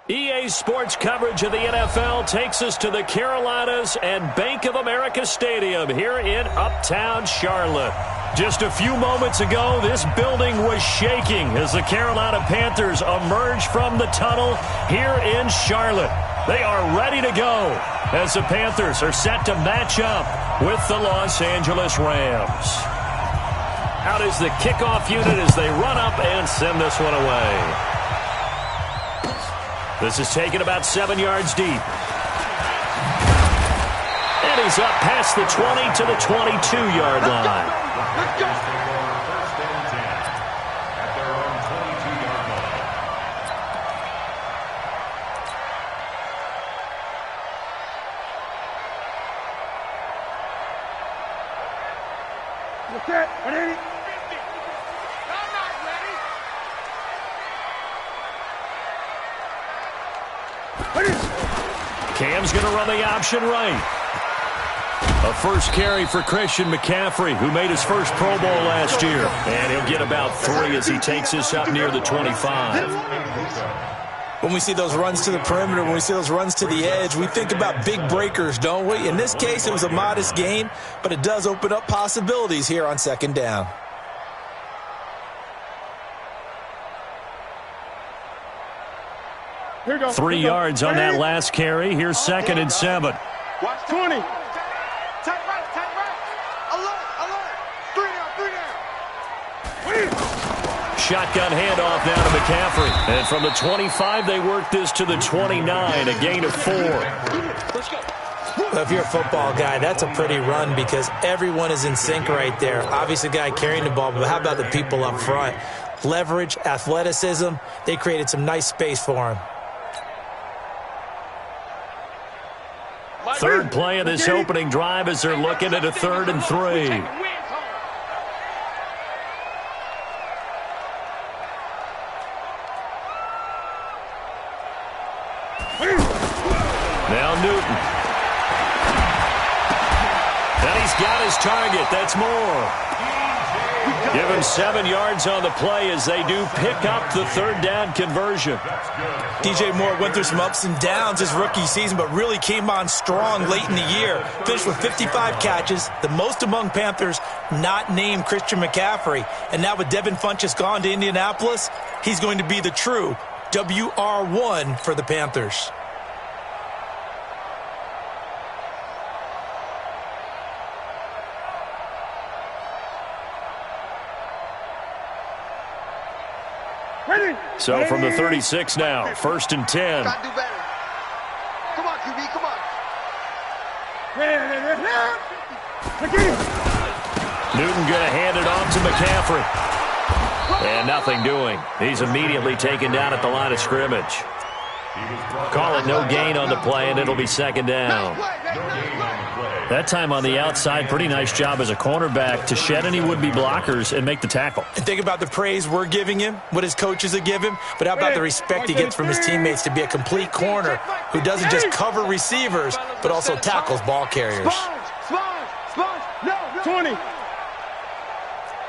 EA Sports coverage of the NFL takes us to the Carolinas and Bank of America Stadium here in Uptown Charlotte. Just a few moments ago, this building was shaking as the Carolina Panthers emerged from the tunnel here in Charlotte. They are ready to go as the Panthers are set to match up with the Los Angeles Rams. Out is the kickoff unit as they run up and send this one away. This is taken about 7 yards deep. And he's up past the 20 to the 22-yard line. Let's go. First and 10 at their own 22-yard line. What's that? What is it? Cam's going to run the option right. A first carry for Christian McCaffrey, who made his first Pro Bowl last year. And he'll get about 3 as he takes this up near the 25. When we see those runs to the perimeter, when we see those runs to the edge, we think about big breakers, don't we? In this case, it was a modest gain, but it does open up possibilities here on second down. Here we go. 3 yards on that last carry. Here's 2nd and 7. Watch 20. Take right. Alert. 3 down. Shotgun handoff now to McCaffrey. And from the 25, they work this to the 29, a gain of 4. Well, if you're a football guy, that's a pretty run because everyone is in sync right there. Obviously, the guy carrying the ball, but how about the people up front? Leverage, athleticism, they created some nice space for him. Third play of this opening drive as they're looking at a 3rd and 3. Now Newton. And he's got his target. That's more. Give him 7 yards on the play as they do pick up the 3rd down conversion. DJ Moore went through some ups and downs his rookie season, but really came on strong late in the year. Finished with 55 catches, the most among Panthers not named Christian McCaffrey. And now with Devin Funchess gone to Indianapolis, he's going to be the true WR1 for the Panthers. So from the 36 now, 1st and 10. Got to do better. Come on, QB, come on. Newton going to hand it off to McCaffrey. And nothing doing. He's immediately taken down at the line of scrimmage. Call it no gain on the play, and it'll be 2nd down. That time on the outside, pretty nice job as a cornerback to shed any would-be blockers and make the tackle. And think about the praise we're giving him, what his coaches are giving him, but how about the respect he gets from his teammates to be a complete corner who doesn't just cover receivers, but also tackles ball carriers. Sponge. No. 20.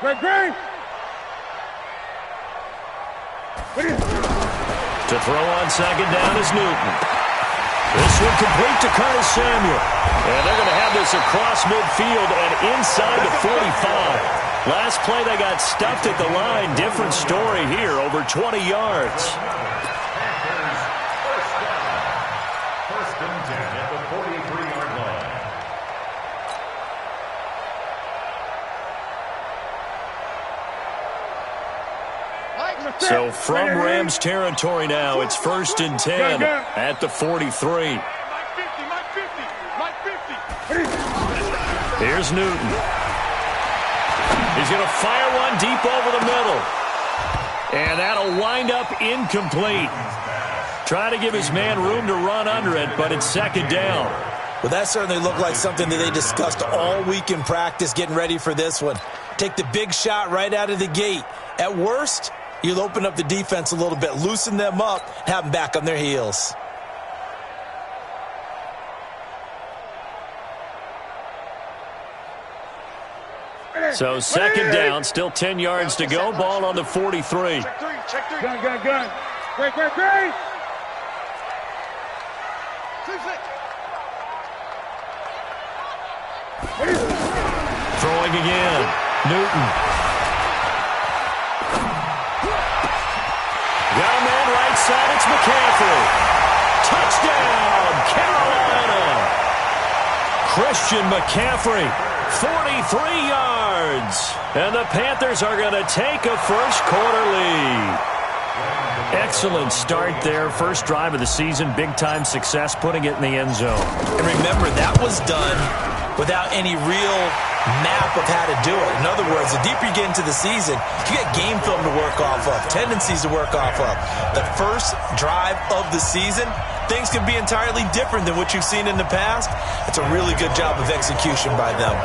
Great. To throw on 2nd down is Newton. This one complete to Curtis Samuel. And they're going to have this across midfield and inside the 45. Last play they got stuffed at the line. Different story here, over 20 yards. First and 10 at the 43-yard line. So from Rams territory now, it's 1st and 10 at the 43. Here's Newton. He's going to fire one deep over the middle. And that'll wind up incomplete. Try to give his man room to run under it, but it's 2nd down. Well, that certainly looked like something that they discussed all week in practice getting ready for this one. Take the big shot right out of the gate. At worst, you'll open up the defense a little bit, loosen them up, have them back on their heels. So 2nd down, still 10 yards to go. Ball on the 43. Gun. Great. Throwing again. Newton. Got a man right side. It's McCaffrey. Touchdown, Carolina. Christian McCaffrey, 43 yards. And the Panthers are going to take a first-quarter lead. Excellent start there. First drive of the season. Big-time success putting it in the end zone. And remember, that was done without any real map of how to do it. In other words, the deeper you get into the season, you get game film to work off of, tendencies to work off of. The first drive of the season, things can be entirely different than what you've seen in the past. It's a really good job of execution by them.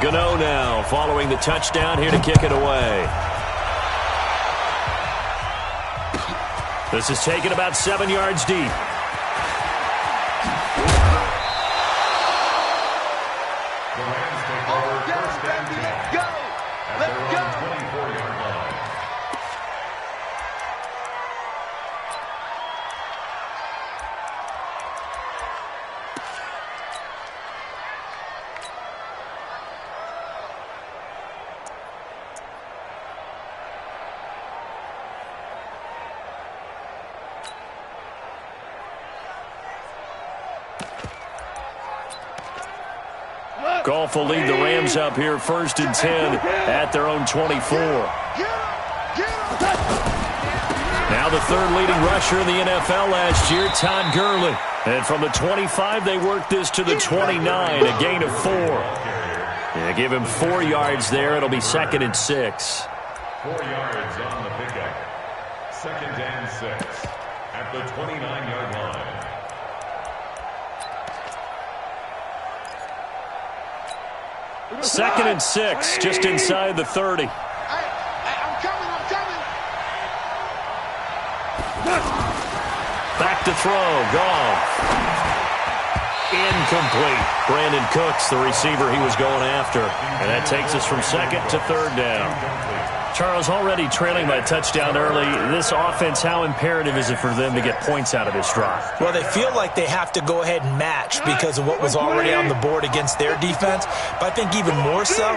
Gano now following the touchdown, here to kick it away. This is taken about 7 yards deep. The Rams take over first and 10. Go! At Let's their go! own 24-yard line. Goff will lead the Rams up here first and 10 at their own 24. Now the third leading rusher in the NFL last year, Todd Gurley. And from the 25, they worked this to the 29, a gain of 4. Yeah, give him 4 yards there. It'll be 2nd and 6. 4 yards on the pickup. 2nd and 6 at the 29-yard line. Second and 6, just inside the 30. I'm coming. Back to throw. Goff. Incomplete. Brandon Cooks, the receiver he was going after. And that takes us from 2nd to 3rd down. Charles, already trailing by a touchdown early. This offense, how imperative is it for them to get points out of this drive? Well, they feel like they have to go ahead and match because of what was already on the board against their defense. But I think even more so,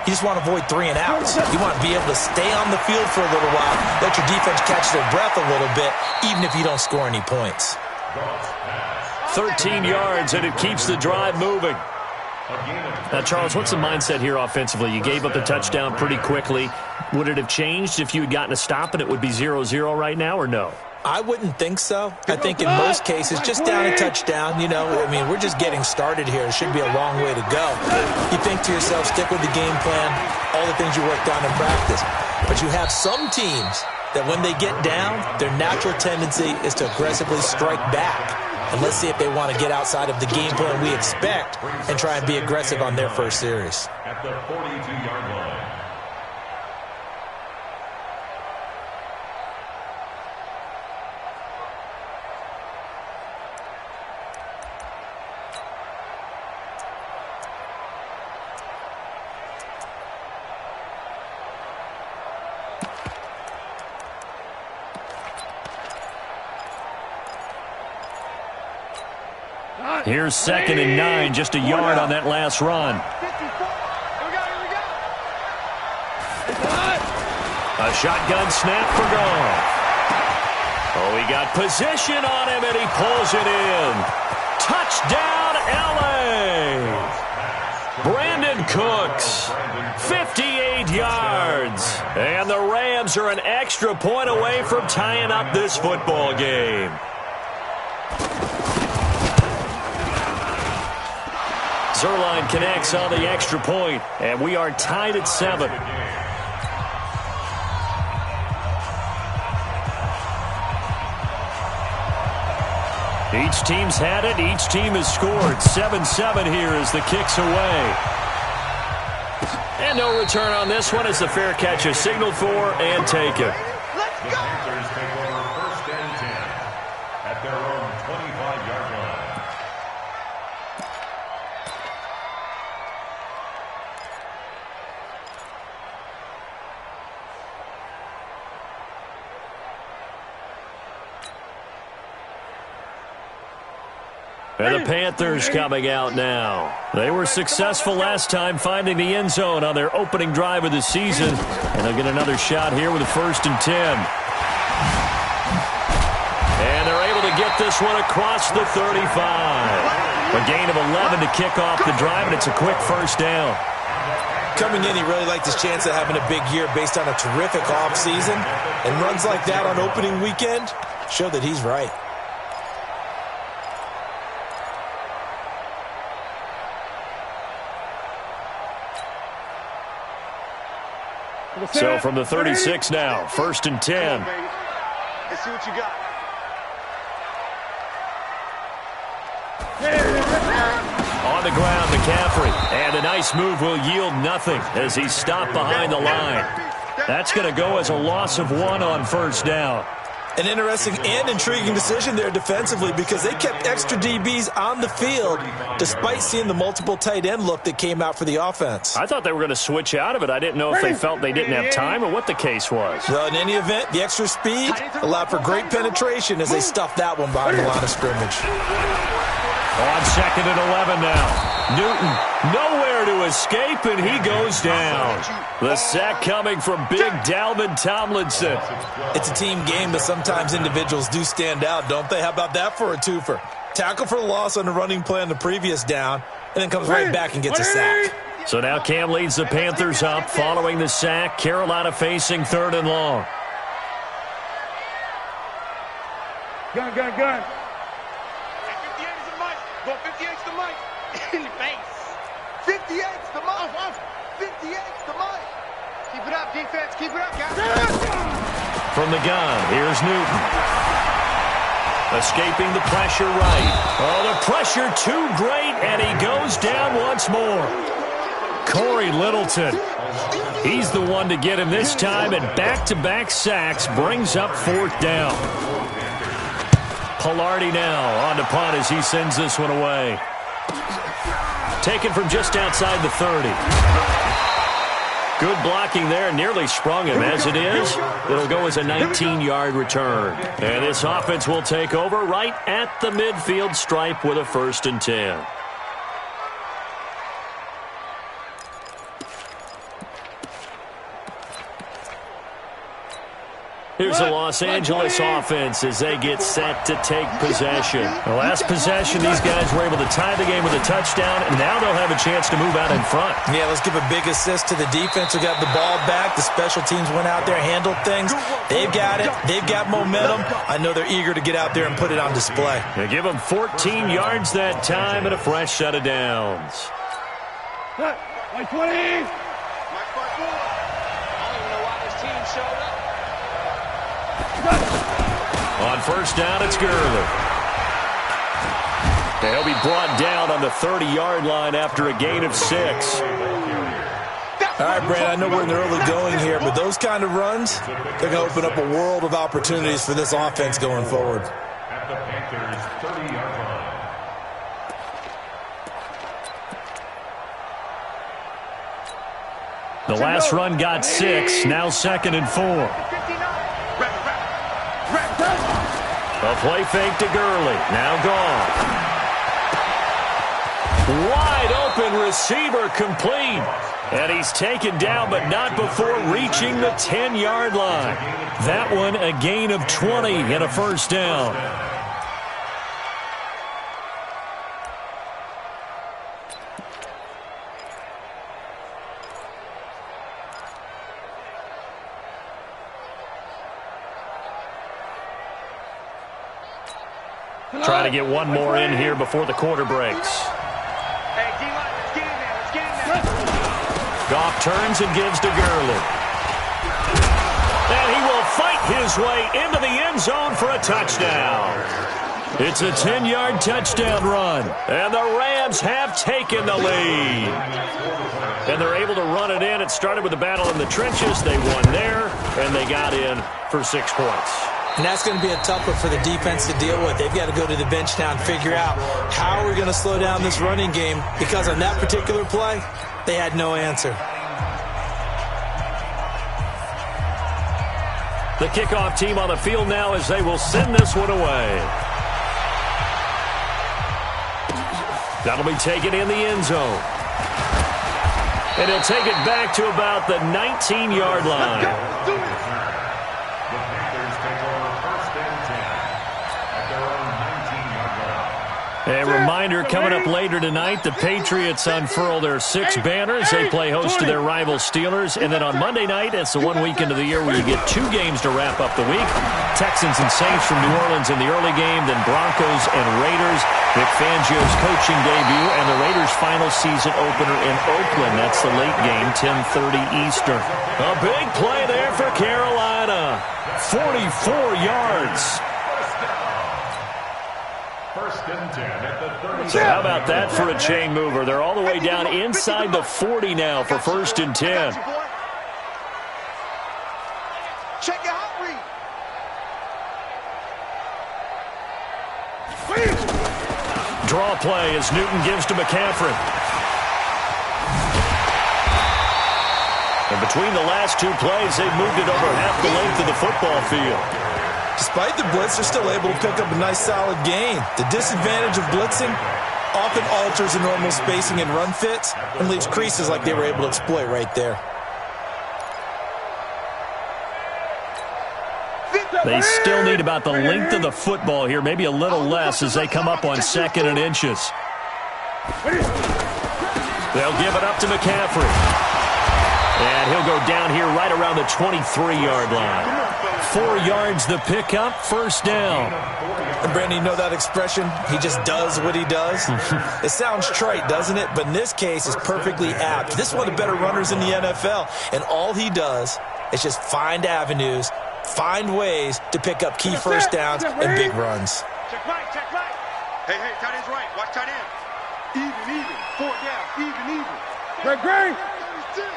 you just want to avoid 3 and outs. You want to be able to stay on the field for a little while, let your defense catch their breath a little bit, even if you don't score any points. 13 yards, and it keeps the drive moving. Now, Charles, what's the mindset here offensively? You gave up the touchdown pretty quickly. Would it have changed if you had gotten a stop and it would be 0-0 right now, or no? I wouldn't think so. I think in most cases, just down a touchdown, you know, I mean, we're just getting started here. It should be a long way to go. You think to yourself, stick with the game plan, all the things you worked on in practice. But you have some teams that when they get down, their natural tendency is to aggressively strike back. And let's see if they want to get outside of the game plan we expect and try and be aggressive on their first series. At the 42-yard line. Here's 2nd and 9, just a yard on that last run. A shotgun snap for Goff. Oh, he got position on him, and he pulls it in. Touchdown, L.A. Brandon Cooks, 58 yards. And the Rams are an extra point away from tying up this football game. Zerline connects on the extra point, and we are tied at 7. Each team's had it. Each team has scored. 7-7 here as the kick's away. And no return on this one as the fair catch is signaled for and taken. Let's The go! Panthers take over first and 10 at their own 25-yard line. And the Panthers coming out now. They were successful last time finding the end zone on their opening drive of the season. And they'll get another shot here with a 1st and 10. And they're able to get this one across the 35. A gain of 11 to kick off the drive, and it's a quick 1st down. Coming in, he really liked his chance of having a big year based on a terrific offseason. And runs like that on opening weekend show that he's right. So from the 36 now, 1st and 10. Let's see what you got. On the ground, McCaffrey. And a nice move will yield nothing as he's stopped behind the line. That's going to go as a loss of 1 on 1st down. An interesting and intriguing decision there defensively because they kept extra DBs on the field despite seeing the multiple tight end look that came out for the offense. I thought they were going to switch out of it. I didn't know if they felt they didn't have time or what the case was. Well, in any event, the extra speed allowed for great penetration as they stuffed that one behind the line of scrimmage. On 2nd and 11 now. Newton nowhere to escape, and he goes down. The sack coming from big Dalvin Tomlinson. It's a team game, but sometimes individuals do stand out, don't they? How about that for a twofer? Tackle for the loss on the running play on the previous down, and then comes right back and gets a sack. So now Cam leads the Panthers up following the sack. Carolina facing 3rd and long. Gun, gun, gun. 58's the mic. Go 58's the mic. In the face. 58's the mic. 58's the mic. Keep it up, defense. Keep it up, guys. From the gun, here's Newton. Escaping the pressure right. Oh, the pressure too great, and he goes down once more. Corey Littleton. He's the one to get him this time, and back-to-back sacks brings up 4th down. Pilardi now on to punt as he sends this one away. Taken from just outside the 30. Good blocking there, nearly sprung him. As it is, it'll go as a 19-yard return. And this offense will take over right at the midfield stripe with a 1st and 10. Here's the Los Angeles offense as they get set to take possession. The last possession, these guys were able to tie the game with a touchdown, and now they'll have a chance to move out in front. Yeah, let's give a big assist to the defense who got the ball back. The special teams went out there, handled things. They've got it. They've got momentum. I know they're eager to get out there and put it on display. They give them 14 yards that time and a fresh set of downs. Like 20. Mike 4. I don't even know why this team showed up. On 1st down, it's Gurley. He'll be brought down on the 30-yard line after a gain of 6. All right, Brad, I know we're in the early going here, but those kind of runs, they're going to open up a world of opportunities for this offense going forward. At the Panthers' 30-yard line. The last run got 6, now 2nd and 4. A play fake to Gurley, now gone. Wide open receiver complete. And he's taken down, but not before reaching the 10-yard line. That one a gain of 20 and a 1st down. Trying to get one more in here before the quarter breaks. Hey, D-line, let's get in there. Let's get in there. Goff turns and gives to Gurley. And he will fight his way into the end zone for a touchdown. It's a 10-yard touchdown run. And the Rams have taken the lead. And they're able to run it in. It started with a battle in the trenches. They won there, and they got in for 6 points. And that's going to be a tough one for the defense to deal with. They've got to go to the bench now and figure out how we're going to slow down this running game, because on that particular play, they had no answer. The kickoff team on the field now as they will send this one away. That'll be taken in the end zone. And he'll take it back to about the 19-yard line. The Panthers take over first and 10 at their own 19-yard line. A reminder, coming up later tonight, the Patriots unfurl their 6 banners. They play host to their rival Steelers. And then on Monday night, it's the one weekend of the year where you get 2 games to wrap up the week. Texans and Saints from New Orleans in the early game, then Broncos and Raiders. Vic Fangio's coaching debut and the Raiders' final season opener in Oakland. That's the late game, 10:30 Eastern. A big play there for Carolina. 44 yards. First and 10 at the 30. So how about that for a chain mover? They're all the way down inside the 40 now for first and 10. Check your hot read. Draw play as Newton gives to McCaffrey. And between the last 2 plays, they've moved it over half the length of the football field. Despite the blitz, they're still able to pick up a nice solid gain. The disadvantage of blitzing often alters the normal spacing and run fits and leaves creases like they were able to exploit right there. They still need about the length of the football here, maybe a little less as they come up on 2nd and inches. They'll give it up to McCaffrey. And he'll go down here right around the 23-yard line. 4 yards the pickup, first down. And Brandon, you know that expression? He just does what he does? It sounds trite, doesn't it? But in this case, it's perfectly apt. This is one of the better runners in the NFL. And all he does is just find avenues, find ways to pick up key first downs and big runs. Check right, check right. Hey, tight end's right. Watch tight end. Even. 4 down. Even. Great. 36.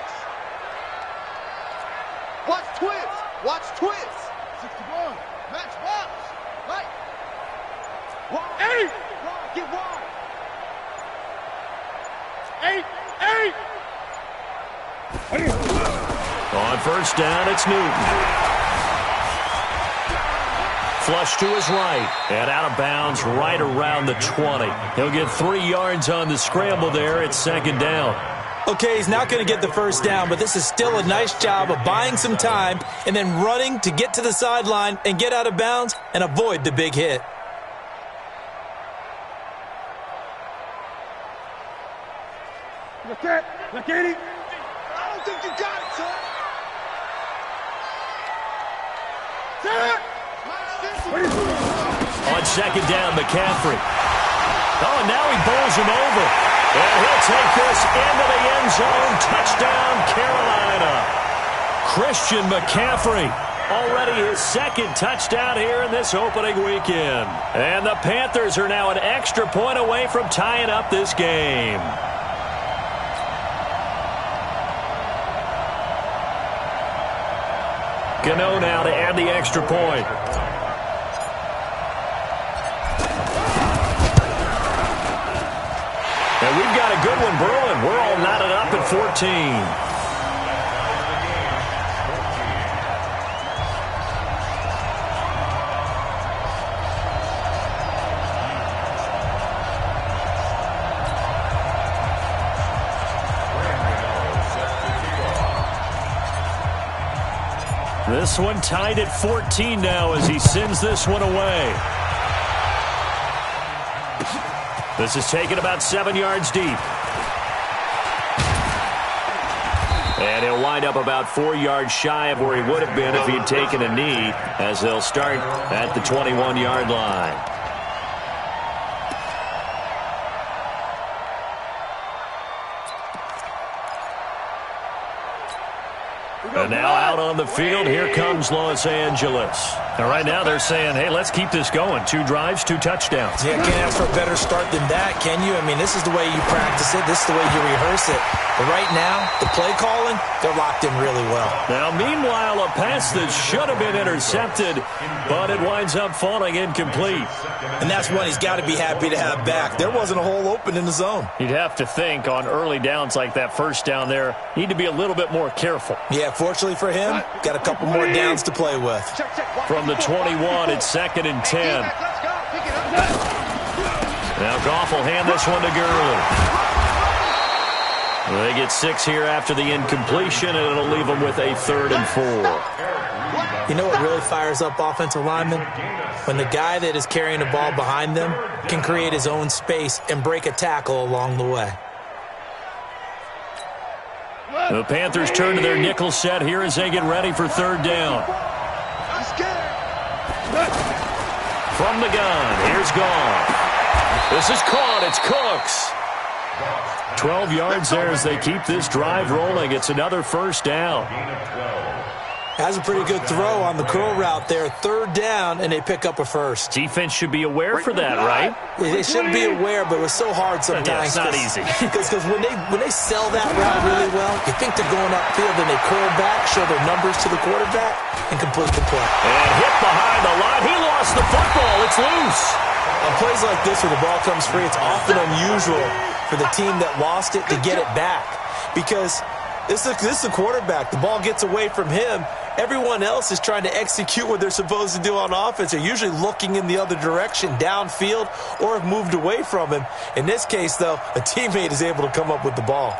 Watch twist. 61. Match box. Right. Wide. 8. Wide. Get wide. 8. On first down, it's Newton. Flush to his right and out of bounds right around the 20. He'll get 3 yards on the scramble there. It's 2nd down. Okay, he's not going to get the first down, but this is still a nice job of buying some time and then running to get to the sideline and get out of bounds and avoid the big hit. Look at it. I don't think you got it, son. On 2nd down, McCaffrey. Oh, and now he bowls him over. And he'll take this into the end zone. Touchdown, Carolina. Christian McCaffrey. Already his 2nd touchdown here in this opening weekend. And the Panthers are now an extra point away from tying up this game. Gano now to add the extra point. And we've got a good one brewing. We're all knotted up at 14. This one tied at 14 now as he sends this one away. This is taken about 7 yards deep. And he'll wind up about 4 yards shy of where he would have been if he'd taken a knee, as they'll start at the 21-yard line. And now out on the field, here comes Los Angeles. And right now they're saying, hey, let's keep this going. 2 drives, 2 touchdowns. Yeah, can't ask for a better start than that, can you? I mean, this is the way you practice it. This is the way you rehearse it. But right now, the play calling, they're locked in really well. Now, meanwhile, a pass that should have been intercepted, but it winds up falling incomplete. And that's one he's got to be happy to have back. There wasn't a hole open in the zone. You'd have to think on early downs like that first down there, need to be a little bit more careful. Yeah, fortunately for him, got a couple more downs to play with. From the 21, it's 2nd and 10. Now Goff will hand this one to Gurley. They get 6 here after the incompletion, and it'll leave them with a 3rd and 4. You know what really fires up offensive linemen? When the guy that is carrying the ball behind them can create his own space and break a tackle along the way. The Panthers turn to their nickel set here as they get ready for 3rd down. From the gun, here's Goff. This is caught. It's Cooks. 12 yards there as they keep this drive rolling. It's another 1st down. Has a pretty good throw on the curl route there. 3rd down, and they pick up a 1st. Defense should be aware for that, right? They should be aware, but it was so hard sometimes. Yeah, it's not easy. Because when they sell that route really well, you think they're going upfield, then they curl back, show their numbers to the quarterback, and complete the play. And hit behind the line. He lost the football. It's loose. On plays like this where the ball comes free, it's often unusual for the team that lost it to get it back. Because this is the quarterback. The ball gets away from him. Everyone else is trying to execute what they're supposed to do on offense. They're usually looking in the other direction, downfield, or have moved away from him. In this case, though, a teammate is able to come up with the ball.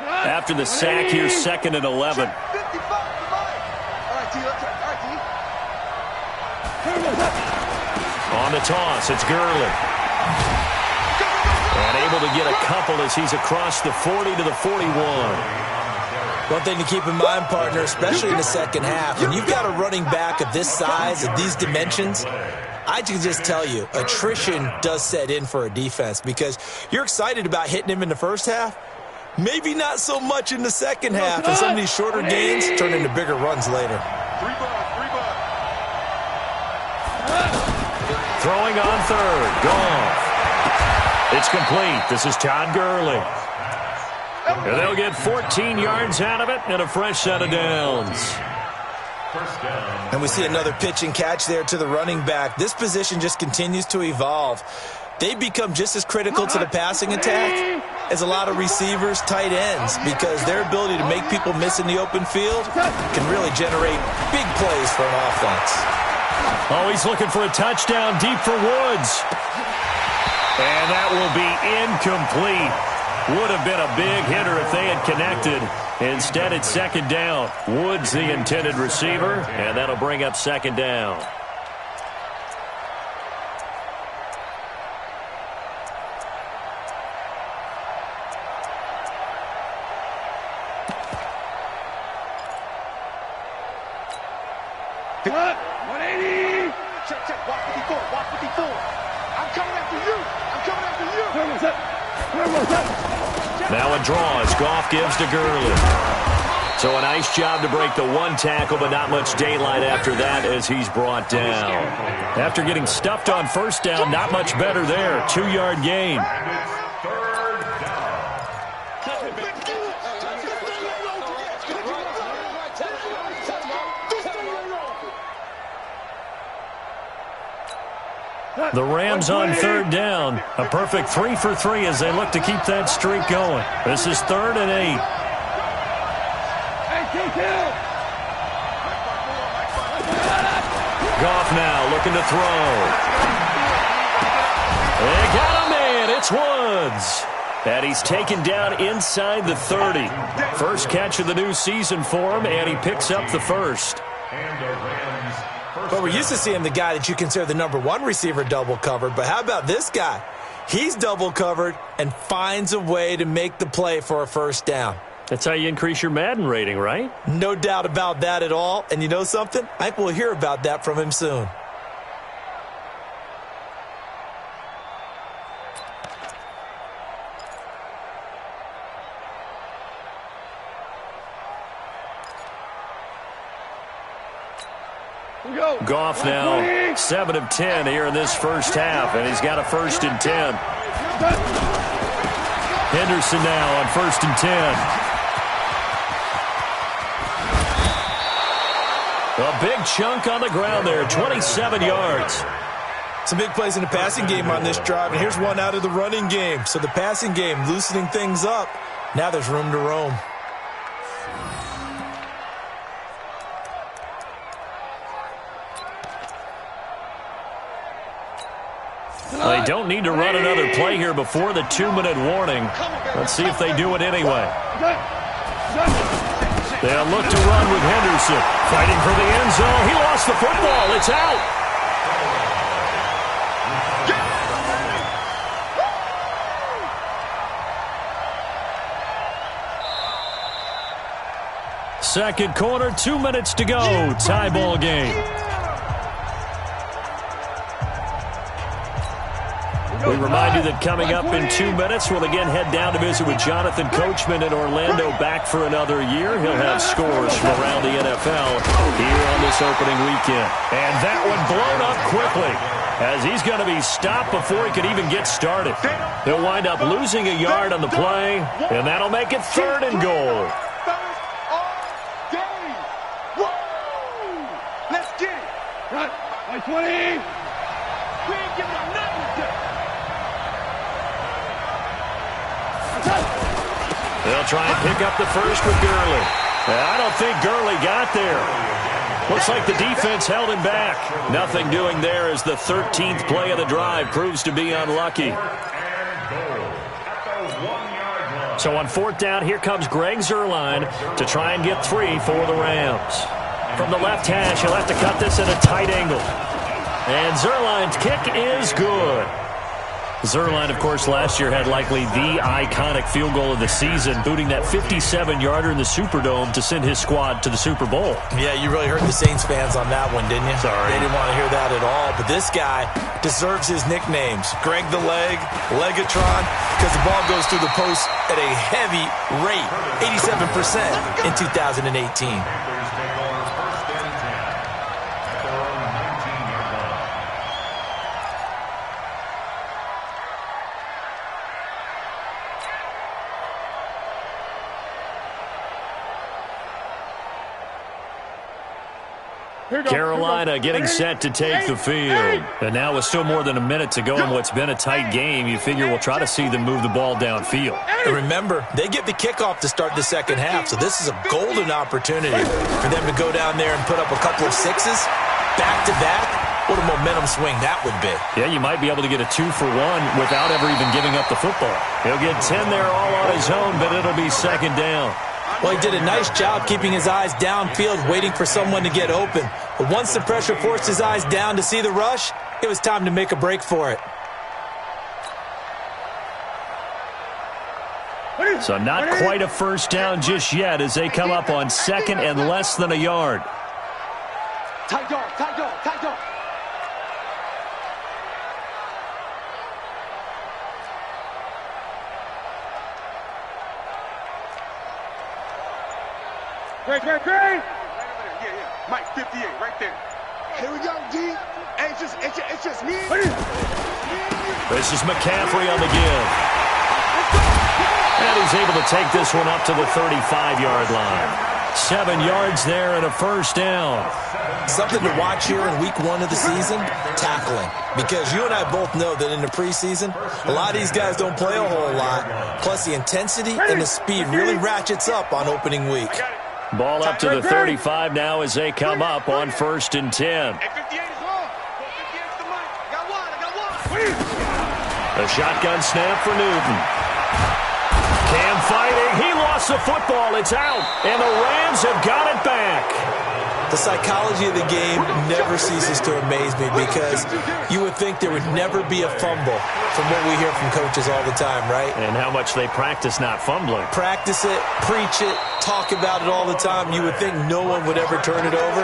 After the sack here, 2nd and 11. On the toss, it's Gurley. And able to get a couple as he's across the 40 to the 41. One thing to keep in mind, partner, especially in the second half, when you've got a running back of this size, of these dimensions, I can just tell you, attrition does set in for a defense because you're excited about hitting him in the first half, maybe not so much in the second half, and some of these shorter gains turn into bigger runs later. Throwing on 3rd, Goff. It's complete. This is Todd Gurley. And they'll get 14 yards out of it and a fresh set of downs. And we see another pitch and catch there to the running back. This position just continues to evolve. They become just as critical to the passing attack as a lot of receivers, tight ends, because their ability to make people miss in the open field can really generate big plays for an offense. Oh, he's looking for a touchdown deep for Woods. And that will be incomplete. Would have been a big hitter if they had connected. Instead, it's 2nd down. Woods the intended receiver, and that'll bring up 2nd down. Cut! 180! Check. Walk 54. I'm coming after you. Now a draw as Goff gives to Gurley. So a nice job to break the 1 tackle, but not much daylight after that as he's brought down. After getting stuffed on 1st down, not much better there. 2-yard gain. The Rams on 3rd down. A perfect 3 for 3 as they look to keep that streak going. This is 3rd and 8. Goff now looking to throw. They got a man. It's Woods. And he's taken down inside the 30. First catch of the new season for him, and he picks up the 1st. But we're used to seeing the guy that you consider the number 1 receiver double covered. But how about this guy? He's double covered and finds a way to make the play for a 1st down. That's how you increase your Madden rating, right? No doubt about that at all. And you know something? I think we'll hear about that from him soon. Goff now 7 of 10 here in this first half, and he's got a 1st and 10. Henderson now on 1st and 10. A big chunk on the ground there, 27 yards. Some big plays in the passing game on this drive, and here's one out of the running game. So the passing game loosening things up. Now there's room to roam. They don't need to run another play here before the 2-minute warning. Let's see if they do it anyway. They'll look to run with Henderson. Fighting for the end zone. He lost the football. It's out. Second quarter, 2 minutes to go. Tie ball game. We remind you that coming up in 2 minutes, we'll again head down to visit with Jonathan Coachman in Orlando, back for another year. He'll have scores from around the NFL here on this opening weekend. And that one blown up quickly, as he's going to be stopped before he could even get started. He'll wind up losing a yard on the play, and that'll make it 3rd and goal. Let's get it. Run. 20. We ain't giving up nothing today. They'll try and pick up the first with Gurley. I don't think Gurley got there. Looks like the defense held him back. Nothing doing there as the 13th play of the drive proves to be unlucky. So on 4th down, here comes Greg Zuerlein to try and get 3 for the Rams. From the left hash, he'll have to cut this at a tight angle. And Zuerlein's kick is good. Zuerlein, of course, last year had likely the iconic field goal of the season, booting that 57-yarder in the Superdome to send his squad to the Super Bowl. Yeah, you really hurt the Saints fans on that one, didn't you? Sorry. They didn't want to hear that at all. But this guy deserves his nicknames. Greg the Leg, Legatron, because the ball goes through the post at a heavy rate, 87% in 2018. Carolina getting set to take the field. And now with still more than a minute to go in what's been a tight game, you figure we'll try to see them move the ball downfield. And remember, they get the kickoff to start the second half, so this is a golden opportunity for them to go down there and put up a couple of sixes back-to-back. What a momentum swing that would be. Yeah, you might be able to get a 2-for-1 without ever even giving up the football. He'll get 10 there all on his own, but it'll be second down. Well, he did a nice job keeping his eyes downfield, waiting for someone to get open. But once the pressure forced his eyes down to see the rush, it was time to make a break for it. So not quite a first down just yet as they come up on 2nd and less than a yard. Tight dog, tight dog, tight dog. Great. Yeah. Mike, 58, right there. Here we go, G. Hey, it's just me. This is McCaffrey on the give. And he's able to take this one up to the 35-yard line. 7 yards there and a first down. Something to watch here in week 1 of the season, tackling. Because you and I both know that in the preseason, a lot of these guys don't play a whole lot. Plus the intensity and the speed really ratchets up on opening week. Ball up to the 35 now as they come up on 1st and 10. Hey, 58 is long. 58 is the mic. I got one. A shotgun snap for Newton. Cam fighting. He lost the football. It's out. And the Rams have got it back. The psychology of the game never ceases to amaze me because you would think there would never be a fumble from what we hear from coaches all the time, right? And how much they practice not fumbling. Practice it, preach it, talk about it all the time. You would think no one would ever turn it over.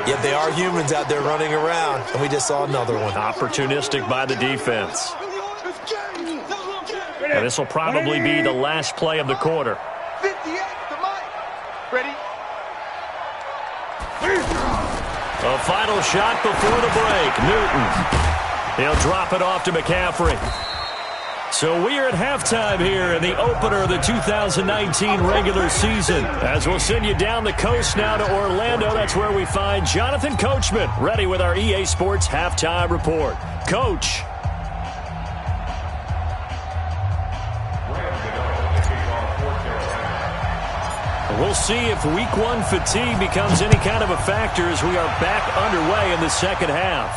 Yet they are humans out there running around, and we just saw another one. Opportunistic by the defense. And this will probably be the last play of the quarter. 58 the mic. Ready? A final shot before the break. Newton. He'll drop it off to McCaffrey. So we are at halftime here in the opener of the 2019 regular season. As we'll send you down the coast now to Orlando. That's where we find Jonathan Coachman ready with our EA Sports halftime report. Coach. We'll see if week 1 fatigue becomes any kind of a factor as we are back underway in the second half.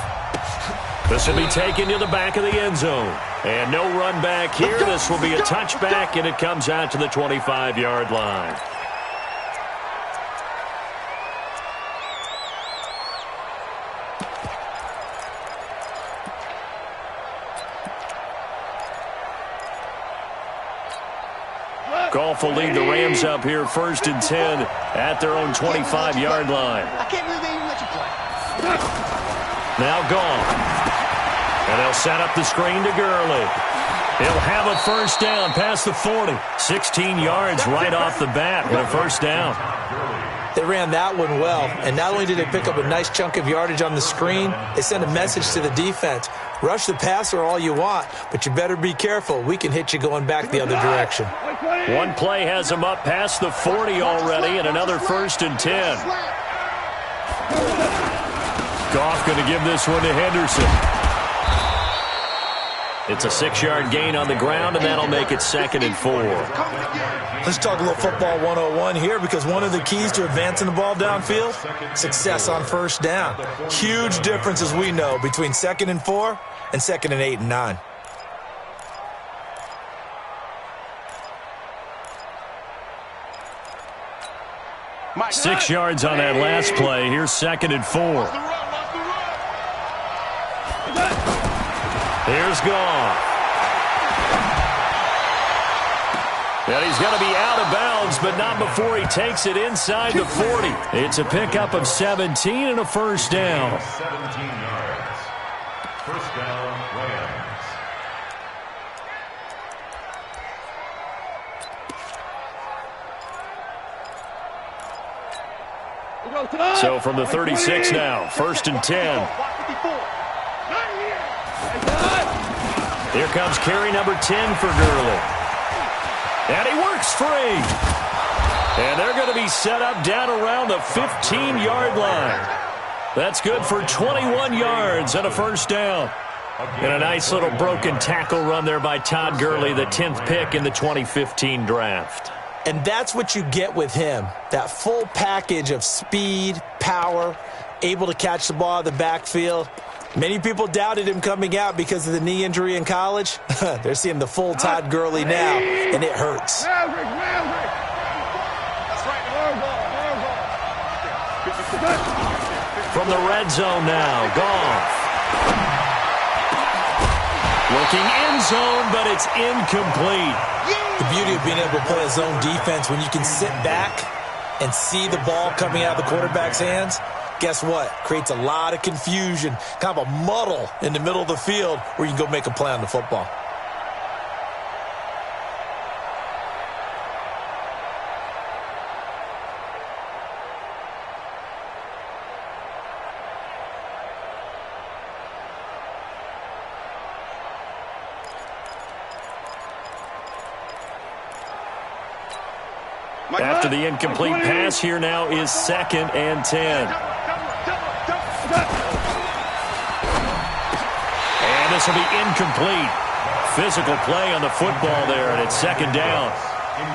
This will be taken to the back of the end zone. And no run back here. This will be a touchback, and it comes out to the 25-yard line. Goff will lead the Rams up here 1st and 10 at their own 25-yard line. I can't believe they even let you play. Now Goff. And they'll set up the screen to Gurley. He'll have a first down past the 40. 16 yards right off the bat with a first down. They ran that one well, and not only did they pick up a nice chunk of yardage on the screen, they sent a message to the defense. Rush the passer all you want, but you better be careful. We can hit you going back the other direction. One play has him up past the 40 already, and another 1st and 10. Goff going to give this one to Henderson. It's a 6-yard gain on the ground, and that'll make it 2nd and 4. Let's talk a little football 101 here, because one of the keys to advancing the ball downfield, success on first down. Huge difference, as we know, between 2nd and 4 and 2nd and 8 and 9. Six yards on that last play. Here's 2nd and 4. Here's Goff. And he's going to be out of bounds, but not before he takes it inside the 40. It's a pickup of 17 and a first down. 17 yards. First down, Rams. So from the 36 now, 1st and 10. Here comes carry number 10 for Gurley. And he works free. And they're going to be set up down around the 15-yard line. That's good for 21 yards and a first down. And a nice little broken tackle run there by Todd Gurley, the 10th pick in the 2015 draft. And that's what you get with him, that full package of speed, power, able to catch the ball out of the backfield. Many people doubted him coming out because of the knee injury in college. They're seeing the full Todd Gurley now, and it hurts. From the red zone now, Goff. Looking end zone, but it's incomplete. The beauty of being able to play a zone defense when you can sit back and see the ball coming out of the quarterback's hands, guess what? Creates a lot of confusion, kind of a muddle in the middle of the field where you can go make a play on the football. After the incomplete pass, here now is 2nd and 10. And this will be incomplete. Physical play on the football there, and it's 2nd down.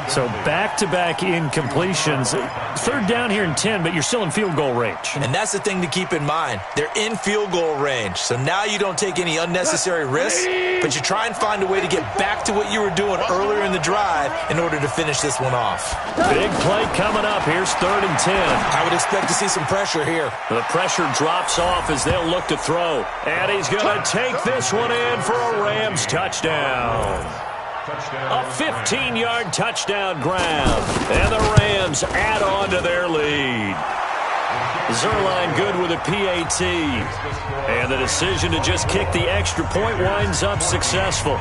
So back-to-back incompletions. 3rd down here and 10, but you're still in field goal range. And that's the thing to keep in mind. They're in field goal range. So now you don't take any unnecessary risks, but you try and find a way to get back to what you were doing earlier in the drive in order to finish this one off. Big play coming up. Here's 3rd and 10. I would expect to see some pressure here. The pressure drops off as they'll look to throw. And he's going to take this one in for a Rams touchdown. A 15-yard touchdown grab. And the Rams add on to their lead. Zerline good with a PAT. And the decision to just kick the extra point winds up successful.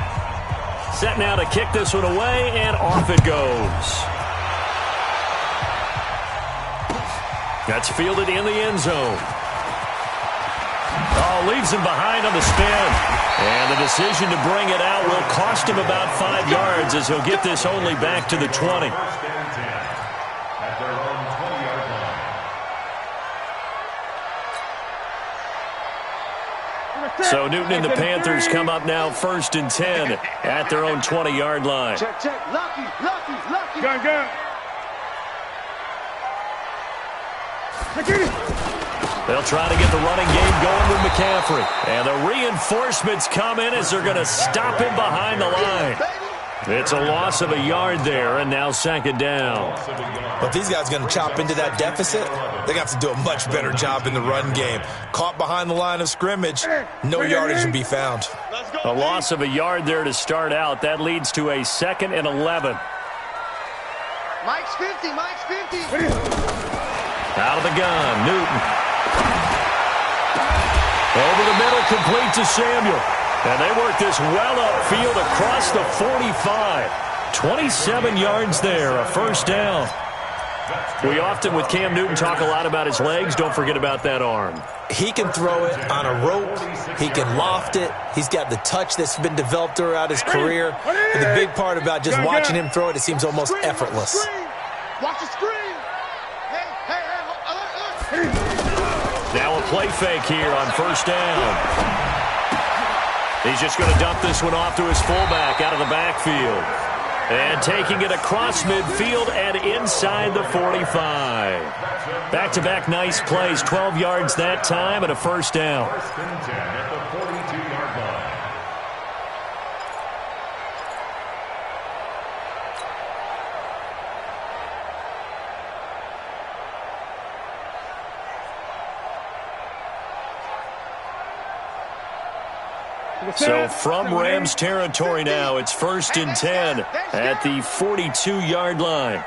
Set now to kick this one away, and off it goes. That's fielded in the end zone. Oh, leaves him behind on the spin. And the decision to bring it out will cost him about 5 yards as he'll get this only back to the 20. So Newton and the Panthers come up now 1st and 10 at their own 20-yard line. Check, check. Lucky. Gun, gun. Get it. They'll try to get the running game going with McCaffrey. And the reinforcements come in as they're going to stop him behind the line. It's a loss of a yard there, and now second down. But if these guys are going to chop into that deficit, they're going to have to do a much better job in the run game. Caught behind the line of scrimmage, no yardage to be found. A loss of a yard there to start out. That leads to a 2nd and 11. Mike's 50, Mike's 50. Out of the gun, Newton. Over the middle, complete to Samuel. And they work this well upfield across the 45. 27 yards there, a first down. We often, with Cam Newton, talk a lot about his legs. Don't forget about that arm. He can throw it on a rope. He can loft it. He's got the touch that's been developed throughout his career. And the big part about just watching him throw it seems almost effortless. Watch the screen. Hey. Now a play fake here on first down. He's just going to dump this one off to his fullback out of the backfield. And taking it across midfield and inside the 45. Back-to-back nice plays, 12 yards that time and a first down. First and 10 at the 42-yard line. So from Rams territory now, it's 1st and 10 at the 42-yard line.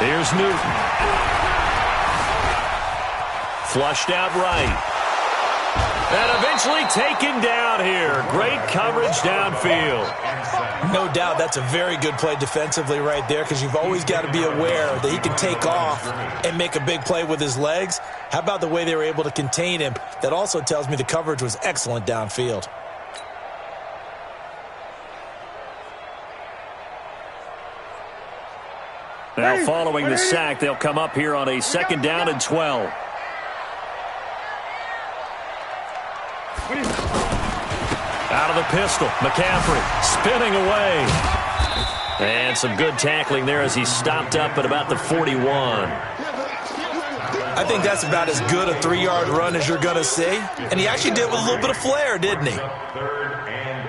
Here's Newton. Flushed out right. And eventually taken down here. Great coverage downfield. No doubt that's a very good play defensively right there, because you've always got to be aware that he can take off and make a big play with his legs. How about the way they were able to contain him? That also tells me the coverage was excellent downfield. Now following the sack, they'll come up here on a 2nd down and 12. Out of the pistol, McCaffrey spinning away. And some good tackling there as he stopped up at about the 41. I think that's about as good a 3-yard run as you're going to see. And he actually did it with a little bit of flair, didn't he? 3rd and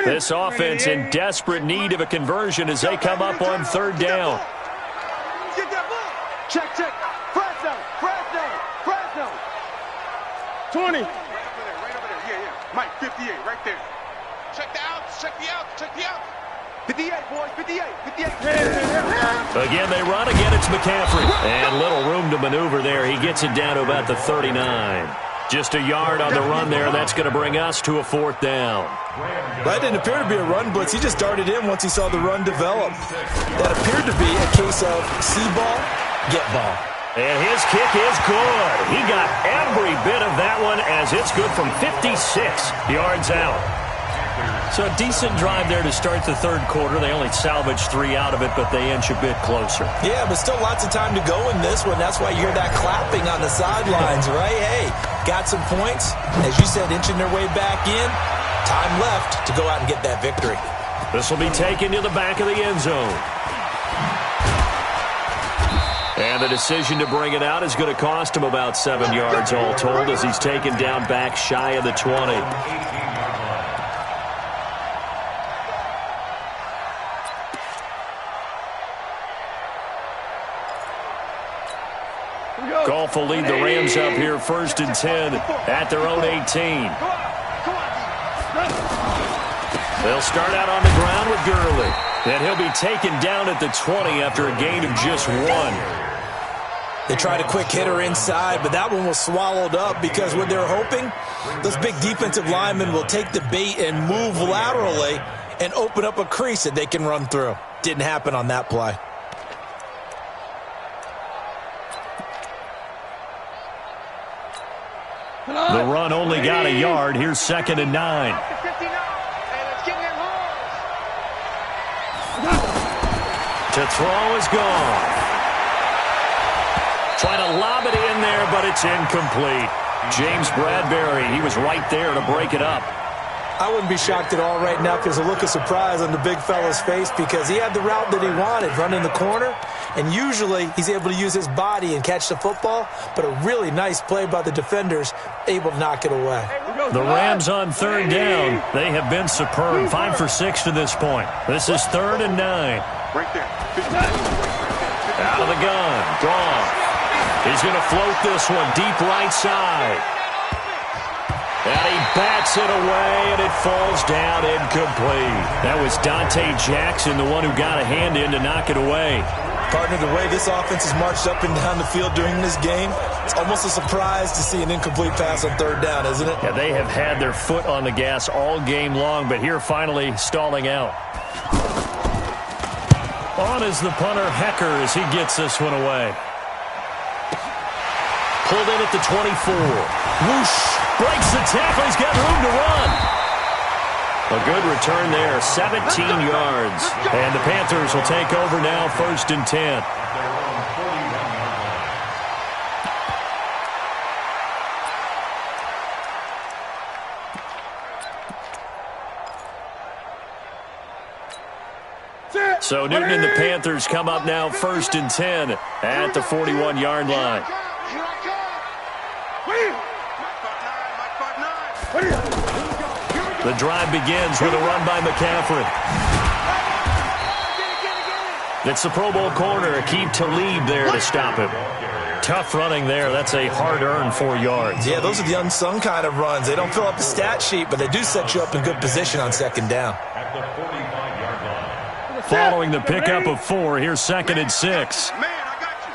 8. This offense in desperate need of a conversion as they come up on 3rd down. Get that ball. Check. Fresno. 20. Right over there. Yeah. Mike, 58, right there. Check the outs. 58, boys, 58. Again, they run. Again, it's McCaffrey. And little room to maneuver there. He gets it down to about the 39. Just a yard on the run there. That's going to bring us to a 4th down. That didn't appear to be a run blitz. He just darted in once he saw the run develop. That appeared to be a case of see ball, get ball. And his kick is good. He got every bit of that one as it's good from 56 yards out. So a decent drive there to start the 3rd quarter. They only salvaged 3 out of it, but they inch a bit closer. Yeah, but still lots of time to go in this one. That's why you hear that clapping on the sidelines, right? Hey, got some points. As you said, inching their way back in. Time left to go out and get that victory. This will be taken to the back of the end zone. And the decision to bring it out is going to cost him about 7 yards all told as he's taken down back shy of the 20. Goff will lead the Rams up here 1st and 10 at their own 18. They'll start out on the ground with Gurley. And he'll be taken down at the 20 after a gain of just 1. They tried a quick hitter inside, but that one was swallowed up because what they're hoping, those big defensive linemen will take the bait and move laterally and open up a crease that they can run through. Didn't happen on that play. The run only got a yard. Here's 2nd and 9. To throw is gone. Trying to lob it in there, but it's incomplete. James Bradbury, he was right there to break it up. I wouldn't be shocked at all right now because there's a look of surprise on the big fella's face because he had the route that he wanted, running the corner, and usually he's able to use his body and catch the football, but a really nice play by the defenders, able to knock it away. The Rams on third down. They have been superb, 5 for 6 to this point. This is 3rd and 9. Right there. Out of the gun, Goff. He's going to float this one deep right side. And he bats it away, and it falls down incomplete. That was Dante Jackson, the one who got a hand in to knock it away. Partner, the way this offense has marched up and down the field during this game, it's almost a surprise to see an incomplete pass on third down, isn't it? Yeah, they have had their foot on the gas all game long, but here finally stalling out. On is the punter, Hecker, as he gets this one away. Pulled in at the 24. Whoosh! Breaks the tackle. He's got room to run. A good return there, 17 yards. And the Panthers will take over now, 1st and 10. So Newton and the Panthers come up now, 1st and 10 at the 41-yard line. The drive begins with a run by McCaffrey. It's the Pro Bowl corner, Aqib Talib there to stop him. Tough running there. That's a hard-earned 4 yards. Yeah, those are the unsung kind of runs. They don't fill up the stat sheet, but they do set you up in good position on 2nd down. At the 45-yard line. Following the pickup of 4, here's 2nd and 6. Man, I got you.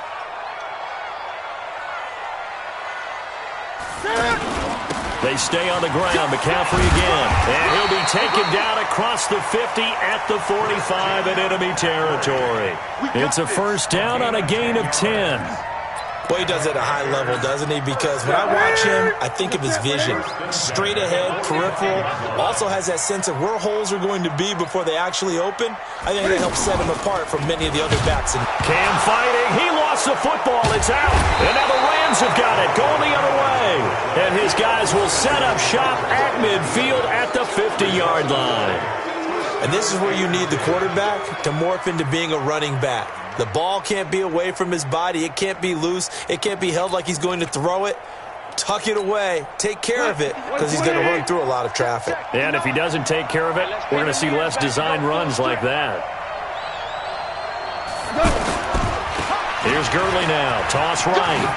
They stay on the ground. McCaffrey again. And he'll be taken down across the 50 at the 45 in enemy territory. It's a 1st down on a gain of 10. Well, he does it at a high level, doesn't he? Because when I watch him, I think of his vision. Straight ahead, peripheral. Also has that sense of where holes are going to be before they actually open. I think that helps set him apart from many of the other backs. Cam fighting. He lost the football. It's out. And now the Rams have got it. Going the other way. And his guys will set up shop at midfield at the 50-yard line. And this is where you need the quarterback to morph into being a running back. The ball can't be away from his body. It can't be loose. It can't be held like he's going to throw it. Tuck it away. Take care of it because he's going to run through a lot of traffic. And if he doesn't take care of it, we're going to see less design runs like that. Here's Gurley now. Toss right.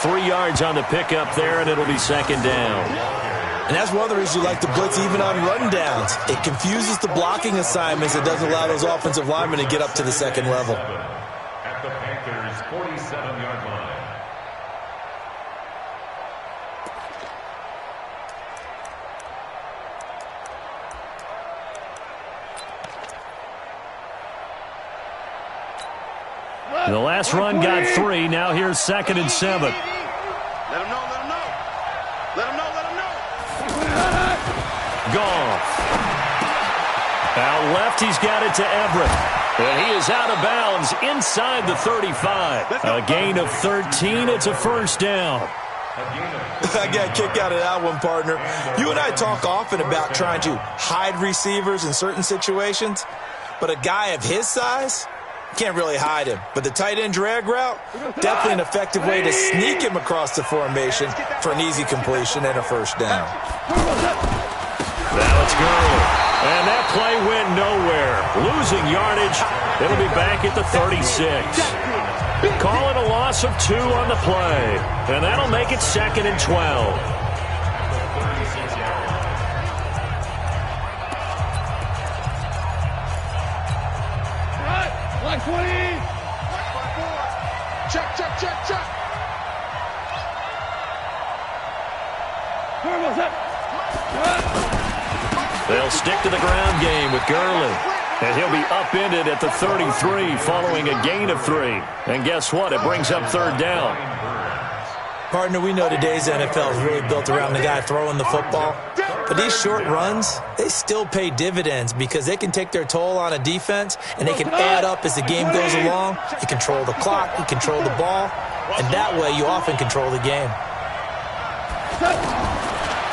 3 yards on the pickup there, and it'll be 2nd down. And that's one of the reasons you like to blitz even on run downs. It confuses the blocking assignments. It doesn't allow those offensive linemen to get up to the 2nd level. At the Panthers' 47-yard line. The last run got 3. Now here's 2nd and 7. Let him know, let him know. Let him know, let him know. Goff. Out left, he's got it to Everett. And he is out of bounds inside the 35. A gain of 13. It's a 1st down. I got a kick out of that one, partner. You and I talk often about trying to hide receivers in certain situations, but a guy of his size can't really hide him. But the tight end drag route, definitely an effective way to sneak him across the formation for an easy completion and a 1st down. Now it's Gurley. And that play went nowhere. Losing yardage. It'll be back at the 36. Call it a loss of 2 on the play. And that'll make it 2nd and 12. Black 20. Check, check, check, check. They'll stick to the ground game with Gurley. And he'll be upended at the 33 following a gain of 3. And guess what? It brings up 3rd down. Partner, we know today's NFL is really built around the guy throwing the football. But these short runs, they still pay dividends because they can take their toll on a defense and they can add up as the game goes along. You control the clock, you control the ball, and that way you often control the game.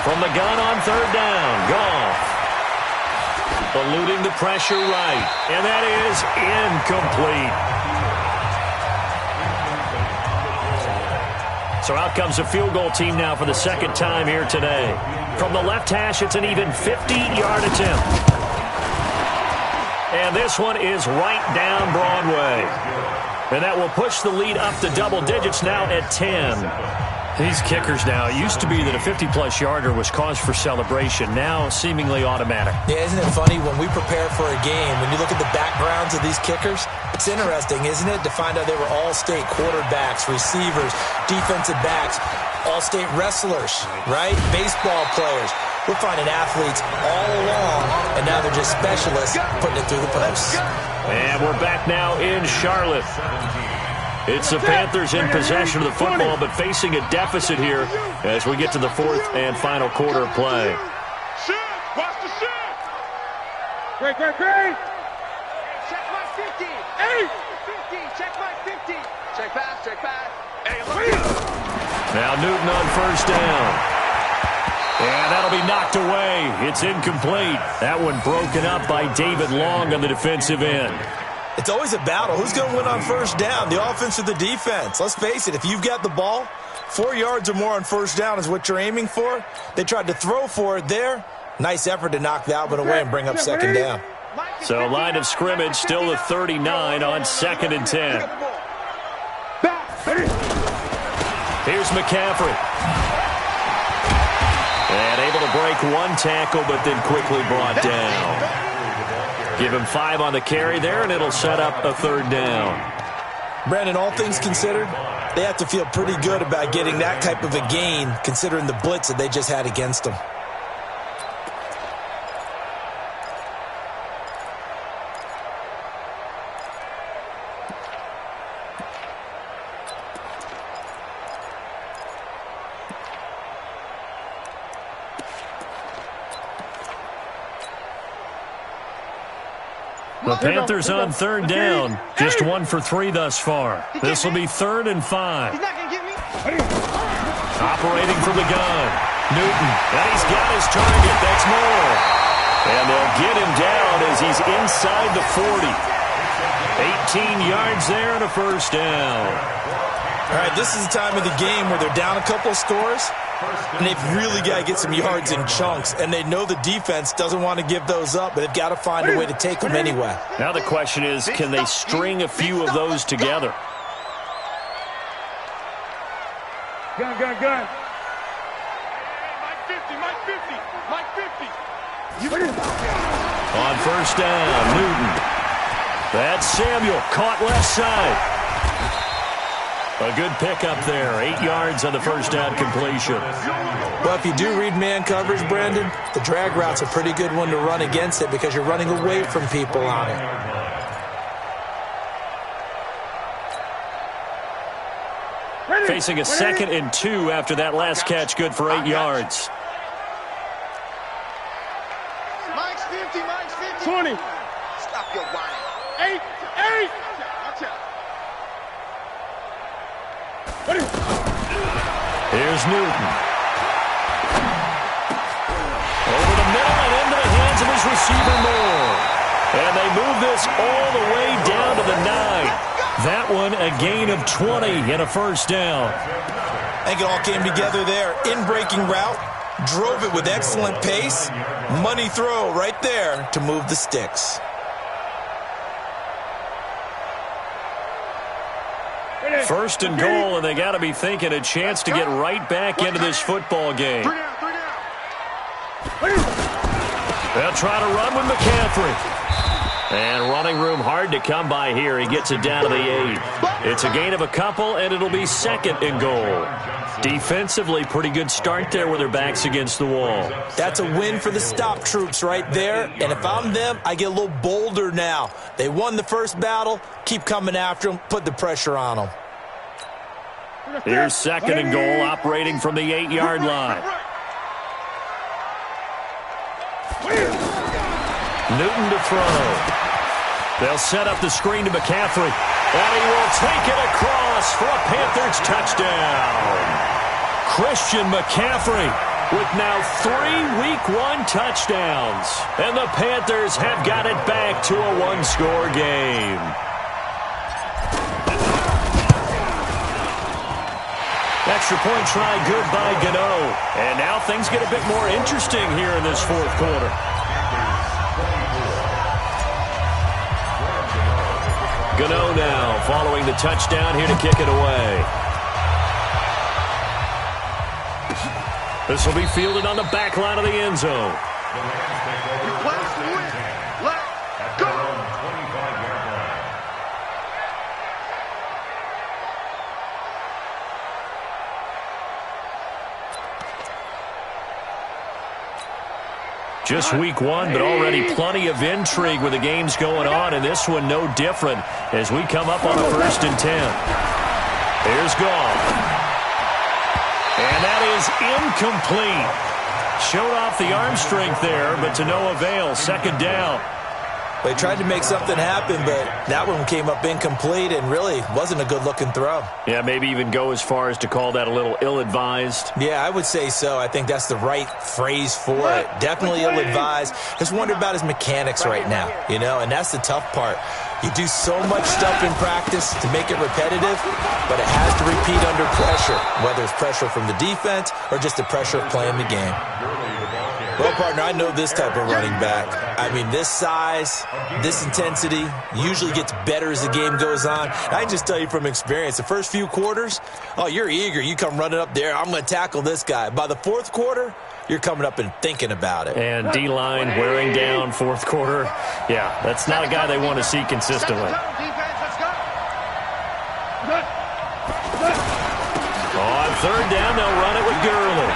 From the gun on third down. Goff. Eluding the pressure right. And that is incomplete. So out comes the field goal team now for the second time here today. From the left hash, it's an even 50-yard attempt. And this one is right down Broadway. And that will push the lead up to double digits now at 10. These kickers now, it used to be that a 50-plus yarder was cause for celebration. Now seemingly automatic. Yeah, isn't it funny when we prepare for a game, when you look at the backgrounds of these kickers, it's interesting, isn't it, to find out they were all-state quarterbacks, receivers, defensive backs, all-state wrestlers, right? Baseball players. We're finding athletes all along, and now they're just specialists putting it through the posts. And we're back now in Charlotte. It's the Panthers in possession of the football, but facing a deficit here as we get to the fourth and final quarter of play. Watch the shot. Great. Check my 50. Hey. 50. Check my 50. Check pass. Hey, look. Now Newton on first down. And that'll be knocked away. It's incomplete. That one broken up by David Long on the defensive end. It's always a battle. Who's going to win on first down, the offense or the defense? Let's face it, if you've got the ball, 4 yards or more on first down is what you're aiming for. They tried to throw for it there. Nice effort to knock that one away and bring up second down. So line of scrimmage still at 39 on 2nd and 10. Here's McCaffrey. And able to break one tackle, but then quickly brought down. Give him 5 on the carry there, and it'll set up a third down. Brandon, all things considered, they have to feel pretty good about getting that type of a gain, considering the blitz that they just had against them. The Panthers on third down. Just 1 for 3 thus far. This will be 3rd and 5. He's not going to get me. Operating from the gun. Newton. And he's got his target. That's more. And they'll get him down as he's inside the 40. 18 yards there and a first down. All right, this is the time of the game where they're down a couple of scores, and they've really got to get some yards in chunks, and they know the defense doesn't want to give those up, but they've got to find a way to take them anyway. Now the question is, can they string a few of those together? Gun. Mike 50. On first down, Newton. That's Samuel, caught left side. A good pickup there, 8 yards on the first down completion. Well, if you do read man coverage, Brandon, the drag route's a pretty good one to run against it because you're running away from people on it. Facing a 2nd and 2 after that last catch, good for 8 yards. Mike's 50. 20. Stop your whining. 8. Watch out. Here's Newton. Over the middle and into the hands of his receiver Moore. And they move this all the way down to the 9. That one a gain of 20 and a first down. I think it all came together there. In-breaking route, drove it with excellent pace. Money throw right there to move the sticks. First and goal, and they got to be thinking a chance to get right back into this football game. They'll try to run with McCaffrey. And running room hard to come by here. He gets it down to the 8. It's a gain of a couple, and it'll be 2nd and goal. Defensively, pretty good start there with their backs against the wall. That's a win for the stop troops right there. And if I'm them, I get a little bolder now. They won the first battle. Keep coming after them. Put the pressure on them. Here's 2nd and goal, operating from the 8-yard line. Newton to throw. They'll set up the screen to McCaffrey. And he will take it across for a Panthers touchdown. Christian McCaffrey with now 3 Week 1 touchdowns. And the Panthers have got it back to a one-score game. Extra point try good by Gano. And now things get a bit more interesting here in this fourth quarter. Gano now following the touchdown here to kick it away. This will be fielded on the back line of the end zone. Let's go! Just week 1, but already plenty of intrigue with the games going on, and this one no different as we come up on a 1st and 10. Here's Goff. And that is incomplete. Showed off the arm strength there, but to no avail. 2nd down. They tried to make something happen, but that one came up incomplete and really wasn't a good-looking throw. Yeah, maybe even go as far as to call that a little ill-advised. Yeah, I would say so. I think that's the right phrase for it. Definitely ill-advised. Just wonder about his mechanics right now, and that's the tough part. You do so much stuff in practice to make it repetitive, but it has to repeat under pressure, whether it's pressure from the defense or just the pressure of playing the game. Well, partner, I know this type of running back. I mean, this size, this intensity usually gets better as the game goes on. I can just tell you from experience, the first few quarters, you're eager. You come running up there, I'm going to tackle this guy. By the 4th quarter, you're coming up and thinking about it. And D-line wearing down 4th quarter. Yeah, that's not a guy they want to see consistently. On 3rd down, they'll run it with Gurley.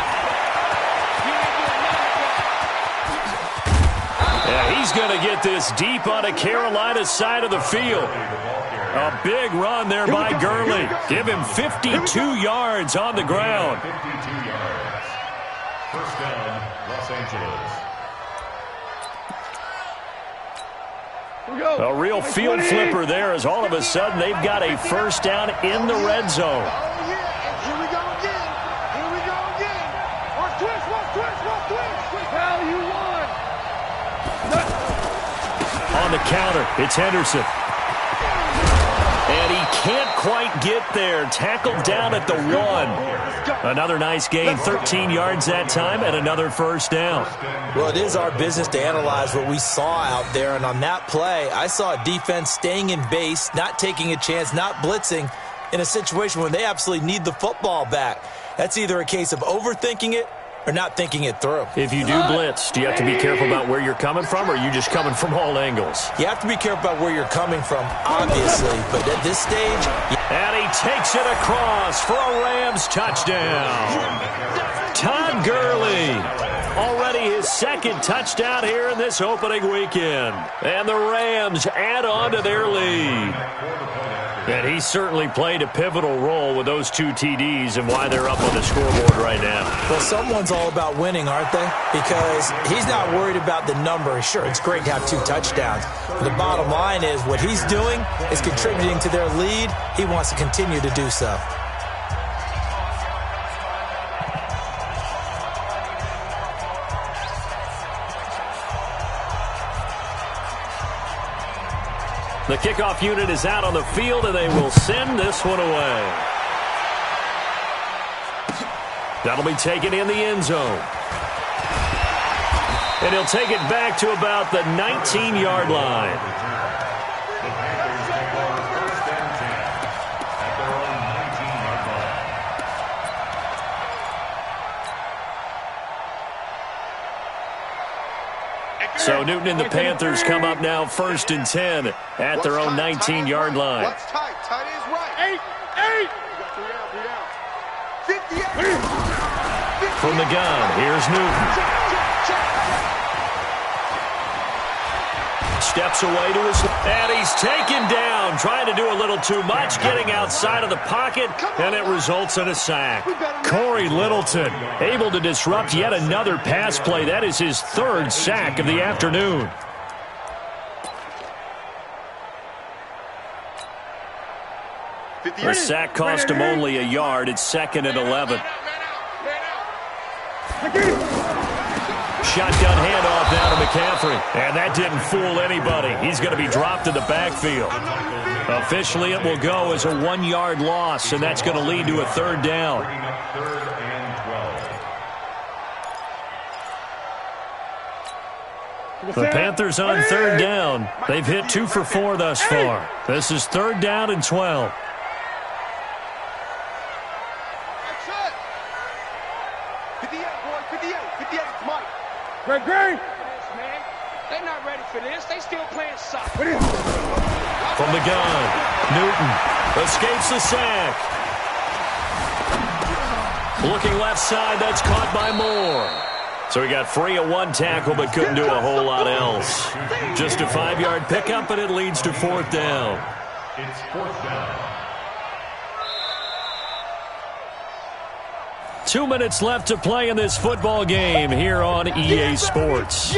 Yeah, he's going to get this deep on a Carolina side of the field. A big run there by Gurley. Give him 52 yards on the ground. 52 yards. 1st down, Los Angeles. A real field flipper there as all of a sudden they've got a 1st down in the red zone. Here we go again. Here we go again. Watch twist, watch twist, watch twist. How you won. On the counter, it's Henderson. And he can't quite get there. Tackled down at the 1. Another nice gain, 13 yards that time, and another 1st down. Well, it is our business to analyze what we saw out there, and on that play, I saw a defense staying in base, not taking a chance, not blitzing, in a situation where they absolutely need the football back. That's either a case of overthinking it or not thinking it through. If you do blitz, do you have to be careful about where you're coming from, or are you just coming from all angles? You have to be careful about where you're coming from, obviously, but at this stage... And he takes it across for a Rams touchdown. Todd Gurley, already his 2nd touchdown here in this opening weekend. And the Rams add on to their lead. And he certainly played a pivotal role with those 2 TDs and why they're up on the scoreboard right now. Well, someone's all about winning, aren't they? Because he's not worried about the number. Sure, it's great to have 2 touchdowns. But the bottom line is what he's doing is contributing to their lead. He wants to continue to do so. The kickoff unit is out on the field, and they will send this one away. That'll be taken in the end zone. And he'll take it back to about the 19-yard line. So Newton and the Panthers come up now 1st and 10 at their own 19-yard line. What's tight? Tight is right. 58. From the gun, here's Newton. Steps away to his... And he's taken down, trying to do a little too much, getting outside of the pocket, and it results in a sack. Corey Littleton able to disrupt yet another pass play. That is his 3rd sack of the afternoon. The sack cost him only a yard. It's 2nd and 11. Shotgun handoff now to McCaffrey. And that didn't fool anybody. He's going to be dropped in the backfield. Officially, it will go as a 1-yard loss, and that's going to lead to a third down. The Panthers on third down. They've hit 2 for 4 thus far. This is third down and 12. Great. Man, they're not ready for this. They still playing soccer. From the gun, Newton escapes the sack. Looking left side, that's caught by Moore. So he got free of 1 tackle but couldn't do a whole lot else. Just a 5-yard pickup, and it leads to fourth down. It's fourth down. 2 minutes left to play in this football game here on EA Sports.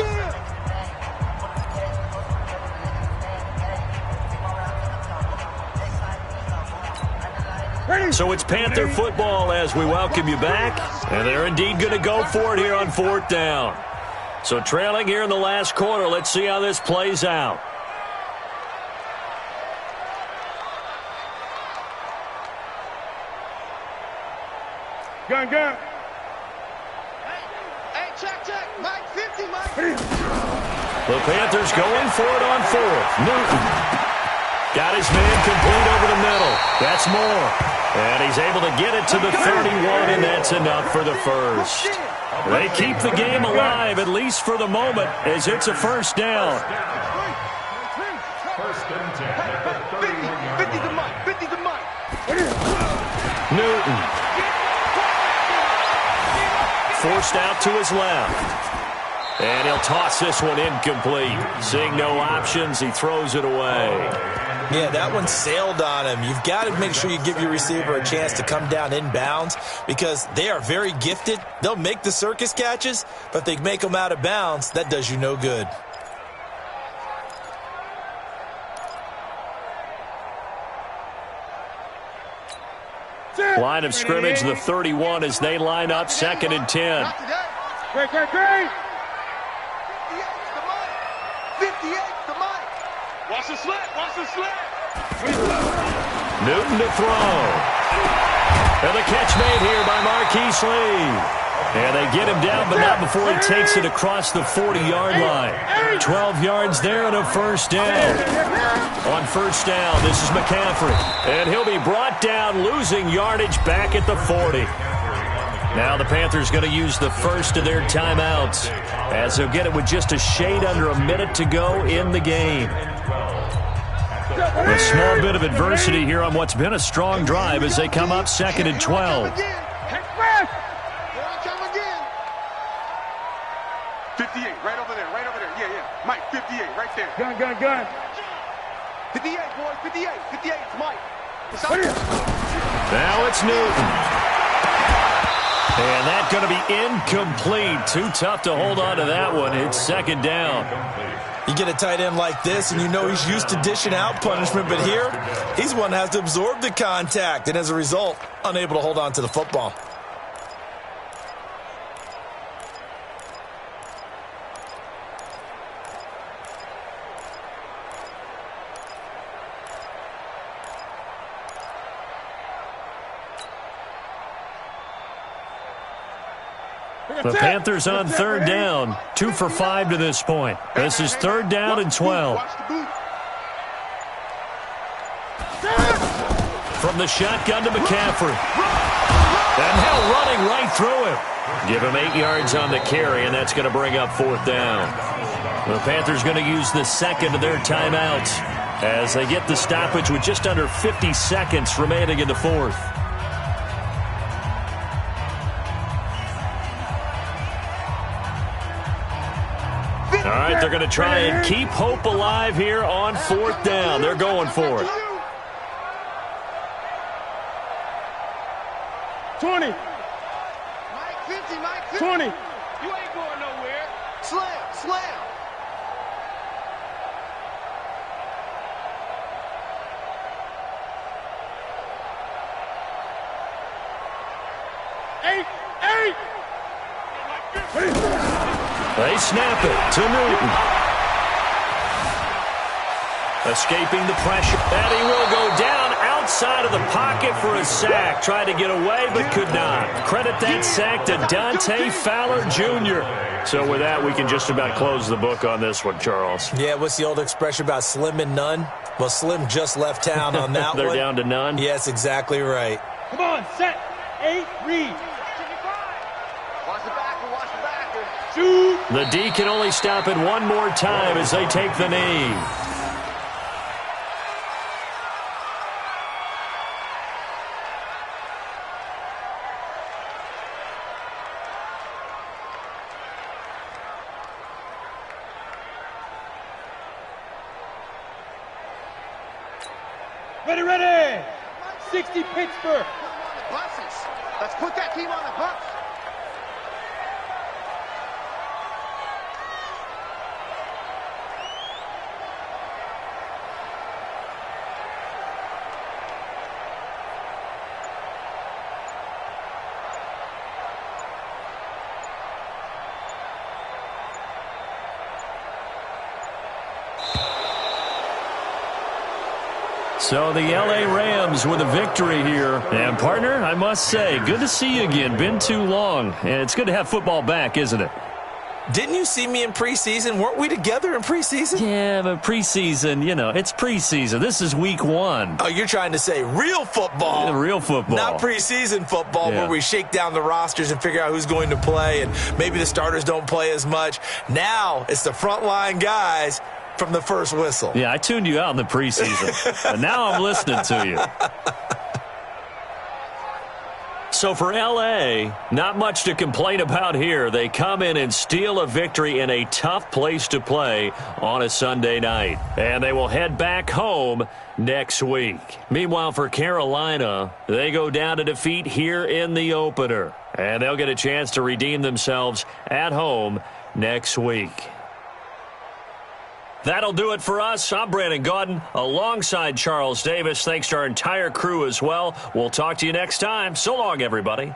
So it's Panther football as we welcome you back. And they're indeed going to go for it here on fourth down. So trailing here in the last quarter. Let's see how this plays out. Gun. Hey, check. Mike 50, Mike. The Panthers going for it on fourth. Newton got his man complete over the middle. That's Moore. And he's able to get it to the 31, and that's enough for the first. They keep the game alive, at least for the moment, as it's a first down. First and 10 at the 50 to Mike. Newton. Forced out to his left. And he'll toss this one incomplete. Seeing no options, he throws it away. Yeah, that one sailed on him. You've got to make sure you give your receiver a chance to come down inbounds because they are very gifted. They'll make the circus catches, but if they make them out of bounds, that does you no good. Line of scrimmage, the 31 as they line up second and 10. Great. 58 to Mike. Watch the slip. Newton to throw. And the catch made here by Marquise Lee. And they get him down, but not before he takes it across the 40-yard line. 12 yards there and a first down. On first down, this is McCaffrey. And he'll be brought down, losing yardage back at the 40. Now the Panthers going to use the first of their timeouts as they'll get it with just a shade under a minute to go in the game. A small bit of adversity here on what's been a strong drive as they come up second and 12. 58, right over there. Yeah. Mike, 58, right there. Gun. 58, boys, 58. 58, it's Mike. Now it's Newton. And that's going to be incomplete. Too tough to hold on to that one. It's second down. You get a tight end like this, and you know he's used to dishing out punishment, but here, he's one that has to absorb the contact, and as a result, unable to hold on to the football. The Panthers on third down, 2 for 5 to this point. This is third down and 12. From the shotgun to McCaffrey. And now running right through him. Give him 8 yards on the carry, and that's going to bring up fourth down. The Panthers going to use the second of their timeouts as they get the stoppage with just under 50 seconds remaining in the fourth. All right, they're going to try and keep hope alive here on fourth down. They're going for it. 20. Mike 50, Mike 50. 20. You ain't going nowhere. Slam. 8. They snap it to Newton. Escaping the pressure. And he will go down outside of the pocket for a sack. Tried to get away, but could not. Credit that sack to Dante Fowler Jr. So with that, we can just about close the book on this one, Charles. Yeah, what's the old expression about slim and none? Well, Slim just left town on that They're one. They're down to none? Yes, exactly right. Come on, set. 8, read. Watch the backer, watch the backer. Shoot. The D can only stop it one more time as they take the knee. Ready, ready. 60 Pittsburgh. Buses. Let's put that team on the bus. So the L.A. Rams with a victory here. And, partner, I must say, good to see you again. Been too long. And it's good to have football back, isn't it? Didn't you see me in preseason? Weren't we together in preseason? Yeah, but preseason, you know, it's preseason. This is week 1. Oh, you're trying to say real football. Real football. Not preseason football Yeah. where we shake down the rosters and figure out who's going to play and maybe the starters don't play as much. Now it's the frontline guys from the first whistle. Yeah, I tuned you out in the preseason. And now I'm listening to you. So for L.A., not much to complain about here. They come in and steal a victory in a tough place to play on a Sunday night. And they will head back home next week. Meanwhile, for Carolina, they go down to defeat here in the opener. And they'll get a chance to redeem themselves at home next week. That'll do it for us. I'm Brandon Gaudin alongside Charles Davis. Thanks to our entire crew as well. We'll talk to you next time. So long, everybody.